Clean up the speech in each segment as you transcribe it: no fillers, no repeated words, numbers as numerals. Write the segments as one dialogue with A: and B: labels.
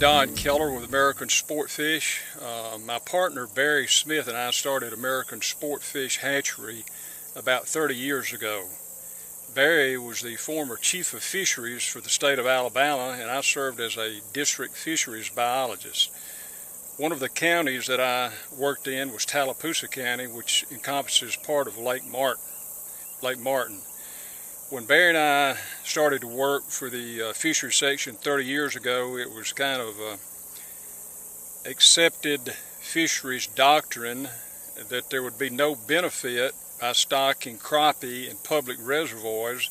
A: Don Keller with American Sportfish. My partner Barry Smith and I started American Sportfish Hatchery about 30 years ago. Barry was the former chief of fisheries for the state of Alabama, and I served as a district fisheries biologist. One of the counties that I worked in was Tallapoosa County, which encompasses part of Lake Martin. When Barry and I started to work for the fisheries section 30 years ago, it was kind of accepted fisheries doctrine that there would be no benefit by stocking crappie in public reservoirs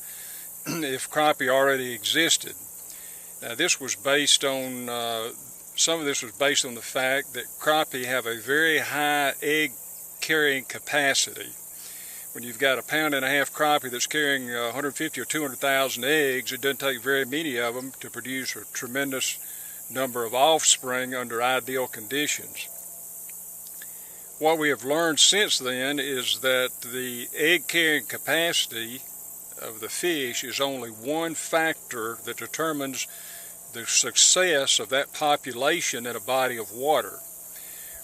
A: if crappie already existed. Now, this was based on, some of this was based on the fact that crappie have a very high egg carrying capacity. When you've got 1.5 pound crappie that's carrying 150 or 200,000 eggs, it doesn't take very many of them to produce a tremendous number of offspring under ideal conditions. What we have learned since then is that the egg carrying capacity of the fish is only one factor that determines the success of that population in a body of water.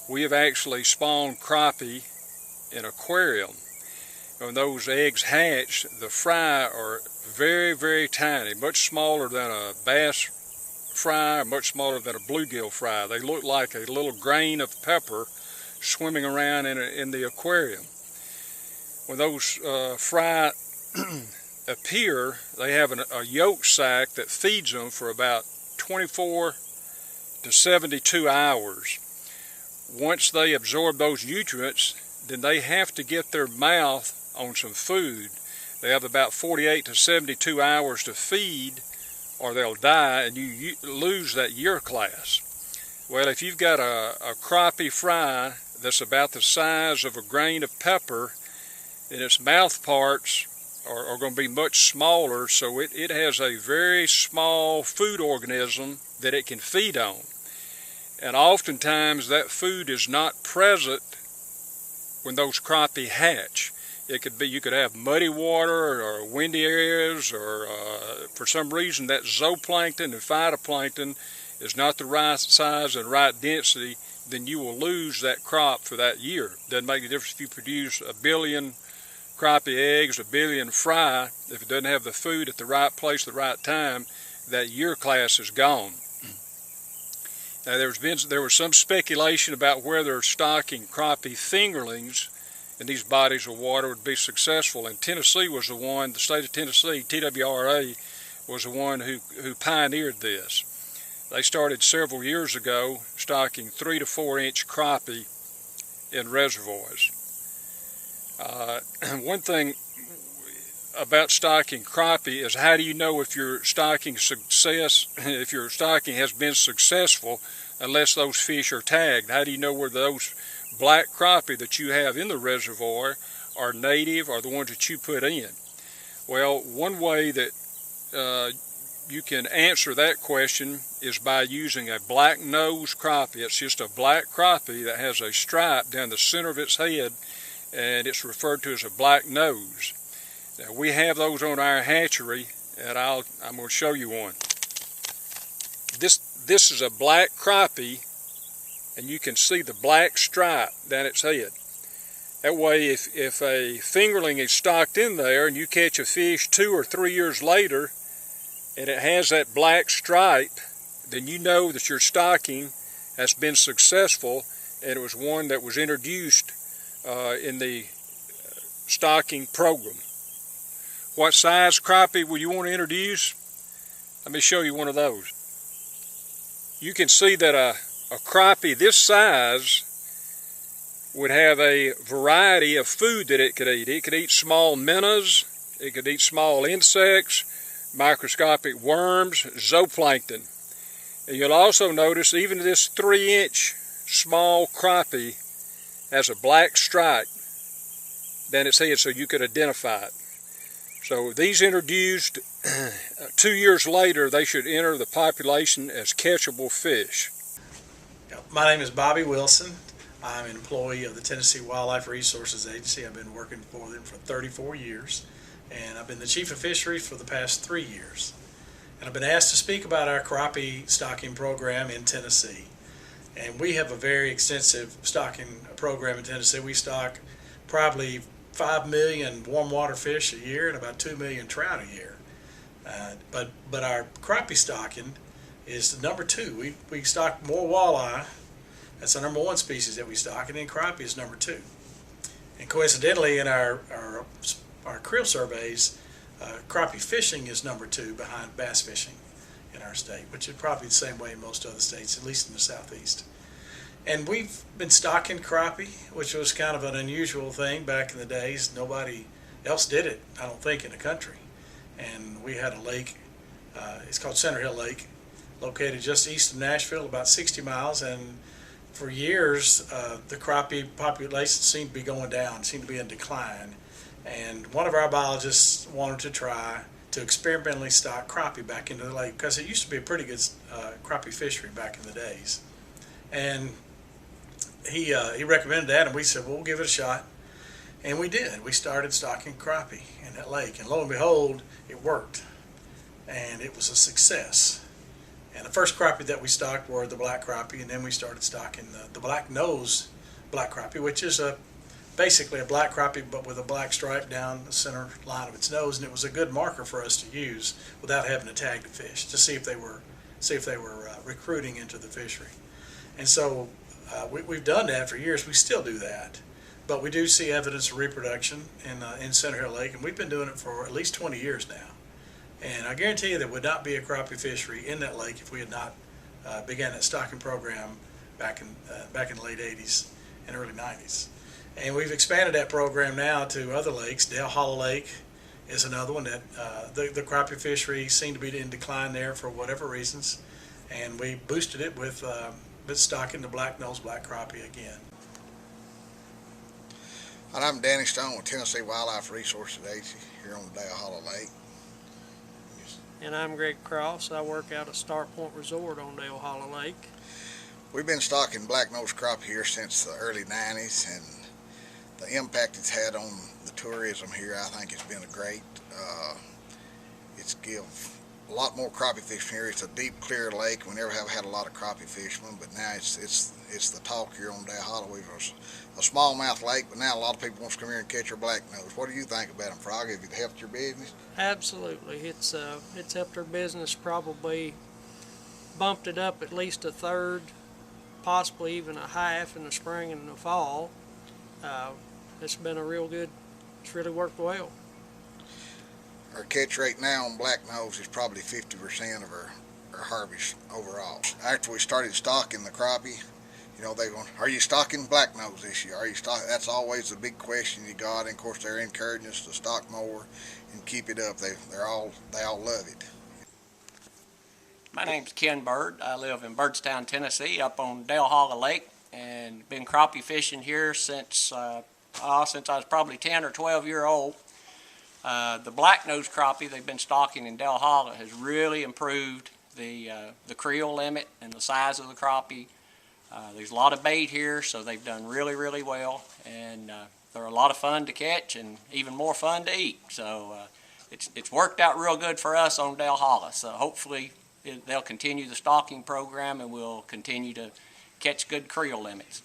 A: We have actually spawned crappie in an aquarium. When those eggs hatch, the fry are very, very tiny, much smaller than a bass fry, much smaller than a bluegill fry. They look like a little grain of pepper swimming around in the aquarium. When those fry appear, they have a yolk sac that feeds them for about 24 to 72 hours. Once they absorb those nutrients, then they have to get their mouth on some food. They have about 48 to 72 hours to feed or they'll die, and you lose that year class. Well, if you've got a crappie fry that's about the size of a grain of pepper, and its mouth parts are going to be much smaller, so it has a very small food organism that it can feed on. And oftentimes that food is not present when those crappie hatch. It could be, you could have muddy water or windy areas, or for some reason that zooplankton and phytoplankton is not the right size and right density, then you will lose that crop for that year. Doesn't make a difference if you produce 1 billion crappie eggs, 1 billion fry. If it doesn't have the food at the right place at the right time, that year class is gone. Now, there was some speculation about whether stocking crappie fingerlings in these bodies of water would be successful, and Tennessee was the one, the state of Tennessee, TWRA, was the one who pioneered this. They started several years ago stocking 3 to 4 inch crappie in reservoirs. One thing about stocking crappie is, how do you know if your stocking has been successful unless those fish are tagged? How do you know where those black crappie that you have in the reservoir are native or the ones that you put in? Well, one way that you can answer that question is by using a black nose crappie. It's just a black crappie that has a stripe down the center of its head, and it's referred to as a black nose. Now, we have those on our hatchery, and I'm going to show you one. This is a black crappie, and you can see the black stripe down its head. That way, if a fingerling is stocked in there and you catch a fish 2 or 3 years later and it has that black stripe, then you know that your stocking has been successful, and it was one that was introduced in the stocking program. What size crappie will you want to introduce? Let me show you one of those. You can see that a crappie this size would have a variety of food that it could eat. It could eat small minnows, it could eat small insects, microscopic worms, zooplankton. And you'll also notice even this 3 inch small crappie has a black stripe down its head so you could identify it. So these introduced 2 years later, they should enter the population as catchable fish.
B: My name is Bobby Wilson. I'm an employee of the Tennessee Wildlife Resources Agency. I've been working for them for 34 years, and I've been the chief of fisheries for the past 3 years. and I've been asked to speak about our crappie stocking program in Tennessee. And we have a very extensive stocking program in Tennessee. We stock probably 5 million warm water fish a year and about 2 million trout a year. But our crappie stocking is the number two. We stock more walleye. That's the number one species that we stock, and then crappie is number two. And coincidentally, in our creel surveys, crappie fishing is number two behind bass fishing in our state, which is probably the same way in most other states, at least in the southeast. And we've been stocking crappie, which was kind of an unusual thing back in the days. Nobody else did it, I don't think, in the country. And we had a lake, it's called Center Hill Lake, located just east of Nashville, about 60 miles, and for years the crappie population seemed to be going down, seemed to be in decline. And one of our biologists wanted to try to experimentally stock crappie back into the lake, because it used to be a pretty good crappie fishery back in the days. And he recommended that, and we said, well, we'll give it a shot. And we did. We started stocking crappie in that lake, and lo and behold, it worked. And it was a success. And the first crappie that we stocked were the black crappie, and then we started stocking the black nose black crappie, which is basically a black crappie but with a black stripe down the center line of its nose. And it was a good marker for us to use without having to tag the fish to see if they were recruiting into the fishery. And so we've done that for years. We still do that, but we do see evidence of reproduction in Center Hill Lake, and we've been doing it for at least 20 years now. And I guarantee you there would not be a crappie fishery in that lake if we had not began that stocking program back in the late 80s and early 90s. And we've expanded that program now to other lakes. Dale Hollow Lake is another one that the crappie fishery seemed to be in decline there for whatever reasons, and we boosted it with stocking the black nose black crappie again.
C: And I'm Danny Stone with Tennessee Wildlife Resources Agency here on Dale Hollow Lake.
D: And I'm Greg Cross. I work out at Star Point Resort on Dale Hollow Lake.
C: We've been stocking black-nosed crappie here since the early 90s, and the impact it's had on the tourism here, I think it's been a great. It's give a lot more crappie fishing here. It's a deep, clear lake. We never have had a lot of crappie fishermen, but now it's the talk here on Dale Hollow. It was a smallmouth lake, but now a lot of people want to come here and catch your black nose. What do you think about them, Frog? Have it helped your business?
D: Absolutely. It's helped our business, probably bumped it up at least a third, possibly even a half in the spring and the fall. It's been it's really worked well.
C: Our catch rate now on black nose is probably 50% of our harvest overall. After we started stocking the crappie, you know, they go, are you stocking black nose this year? Are you stocking? That's always the big question you got. And of course, they're encouraging us to stock more and keep it up. They all love it.
E: My name's Ken Bird. I live in Birdstown, Tennessee, up on Dale Hollow Lake, and been crappie fishing here since I was probably 10 or 12 years old. The black-nosed crappie they've been stocking in Dale Hollow has really improved the creel limit and the size of the crappie. There's a lot of bait here, so they've done really, really well, and they're a lot of fun to catch and even more fun to eat. So it's worked out real good for us on Dale Hollow. So hopefully they'll continue the stocking program, and we'll continue to catch good creel limits.